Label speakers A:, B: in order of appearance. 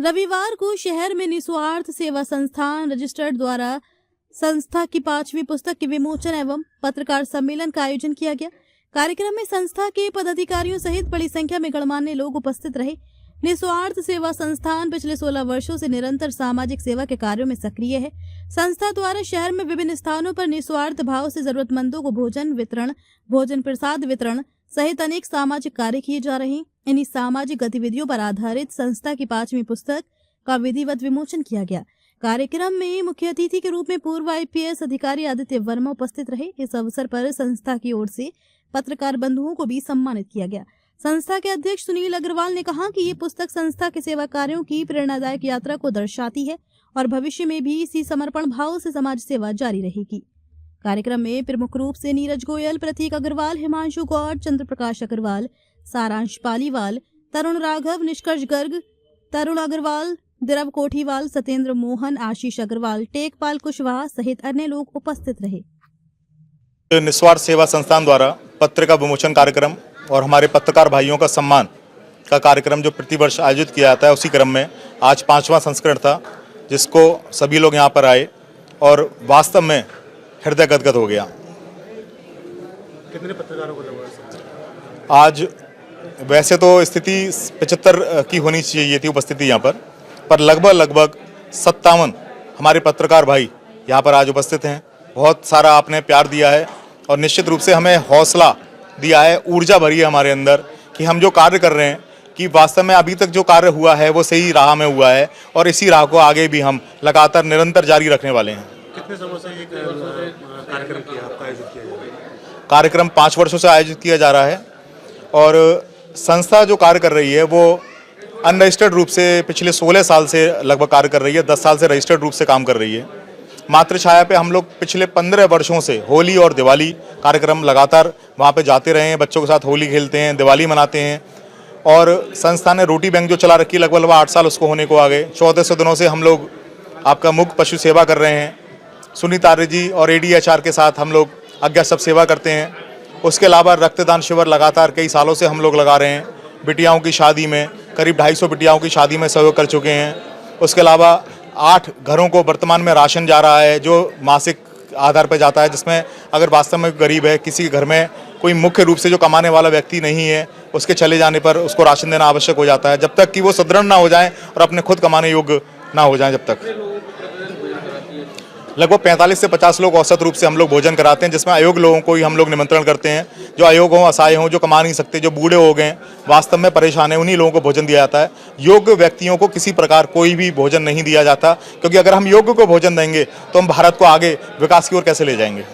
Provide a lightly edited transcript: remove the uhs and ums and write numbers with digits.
A: रविवार को शहर में निस्वार्थ सेवा संस्थान रजिस्टर्ड द्वारा संस्था की 5वीं पुस्तक के विमोचन एवं पत्रकार सम्मेलन का आयोजन किया गया। कार्यक्रम में संस्था के पदाधिकारियों सहित बड़ी संख्या में गणमान्य लोग उपस्थित रहे। निस्वार्थ सेवा संस्थान पिछले 16 वर्षों से निरंतर सामाजिक सेवा के कार्यों में सक्रिय है। संस्था द्वारा शहर में विभिन्न स्थानों पर निस्वार्थ भाव से जरूरतमंदों को भोजन वितरण, भोजन प्रसाद वितरण सहित अनेक सामाजिक कार्य किए जा रहे हैं। इन्हीं सामाजिक गतिविधियों पर आधारित संस्था की 5वीं पुस्तक का विधिवत विमोचन किया गया। कार्यक्रम में मुख्य अतिथि के रूप में पूर्व IPS अधिकारी आदित्य वर्मा उपस्थित रहे। इस अवसर पर संस्था की ओर से पत्रकार बंधुओं को भी सम्मानित किया गया। संस्था के अध्यक्ष सुनील अग्रवाल ने कहा कि ये पुस्तक संस्था के सेवा कार्यों की प्रेरणादायक यात्रा को दर्शाती है और भविष्य में भी इसी समर्पण भाव से समाज सेवा जारी रहेगी। कार्यक्रम में प्रमुख रूप से नीरज गोयल, प्रतीक अग्रवाल, हिमांशु गौड़, चंद्र प्रकाश अग्रवाल, सारांश पालीवाल, तरुण राघव, निष्कर्ष गर्ग, तरुण अग्रवाल, दिरव कोठीवाल, सत्येंद्र मोहन, आशीष अग्रवाल, टेकपाल कुशवाहा सहित अन्य लोग उपस्थित रहे।
B: निस्वार्थ सेवा संस्थान द्वारा पत्र का विमोचन कार्यक्रम और हमारे पत्रकार भाइयों का सम्मान का कार्यक्रम जो प्रतिवर्ष आयोजित किया जाता है, उसी क्रम में आज 5वां संस्करण था, जिसको सभी लोग यहाँ पर आए और वास्तव में हृदय गदगद हो गया।
C: कितने पत्रकारों को लगा?
B: आज वैसे तो स्थिति 75 की होनी चाहिए थी उपस्थिति यहाँ पर लगभग 57 हमारे पत्रकार भाई यहाँ पर आज उपस्थित हैं। बहुत सारा आपने प्यार दिया है और निश्चित रूप से हमें हौसला दिया है, ऊर्जा भरी है हमारे अंदर कि हम जो कार्य कर रहे हैं कि वास्तव में अभी तक जो कार्य हुआ है वो सही राह में हुआ है और इसी राह को आगे भी हम लगातार निरंतर जारी रखने वाले हैं।
C: कितने समय से ये कार्यक्रम आपका आयोजित किया जा रहा है?
B: कार्यक्रम 5 वर्षों से आयोजित किया जा रहा है और संस्था जो कार्य कर रही है वो अनरजिस्टर्ड रूप से पिछले 16 साल से लगभग कार्य कर रही है। 10 साल से रजिस्टर्ड रूप से काम कर रही है। मातृ छाया पे हम लोग पिछले 15 वर्षों से होली और दिवाली कार्यक्रम लगातार वहाँ पे जाते रहे हैं, बच्चों के साथ होली खेलते हैं, दिवाली मनाते हैं। और संस्था ने रोटी बैंक जो चला रखी है लगभग 8 साल उसको होने को आ गए। 1400 दिनों से हम लोग आपका मुख्य पशु सेवा कर रहे हैं। सुनीता जी और ADHR के साथ हम लोग अज्ञा सब सेवा करते हैं। उसके अलावा रक्तदान शिविर लगातार कई सालों से हम लोग लगा रहे हैं। बिटियाओं की शादी में करीब 250 बिटियाओं की शादी में सहयोग कर चुके हैं। उसके अलावा 8 घरों को वर्तमान में राशन जा रहा है जो मासिक आधार पर जाता है, जिसमें अगर वास्तव में गरीब है, किसी घर में कोई मुख्य रूप से जो कमाने वाला व्यक्ति नहीं है, उसके चले जाने पर उसको राशन देना आवश्यक हो जाता है जब तक कि वो सुदृढ़ ना हो जाए और अपने खुद कमाने योग्य ना हो जाए। जब तक लगभग 45 से 50 लोग औसत रूप से हम लोग भोजन कराते हैं, जिसमें अयोग्य लोगों को ही हम लोग निमंत्रण करते हैं। जो अयोग्य हों, असहाय हों, जो कमा नहीं सकते, जो बूढ़े हो गए, वास्तव में परेशान है, उन्हीं लोगों को भोजन दिया जाता है। योग्य व्यक्तियों को किसी प्रकार कोई भी भोजन नहीं दिया जाता, क्योंकि अगर हम योग्य को भोजन देंगे तो हम भारत को आगे विकास की ओर कैसे ले जाएंगे।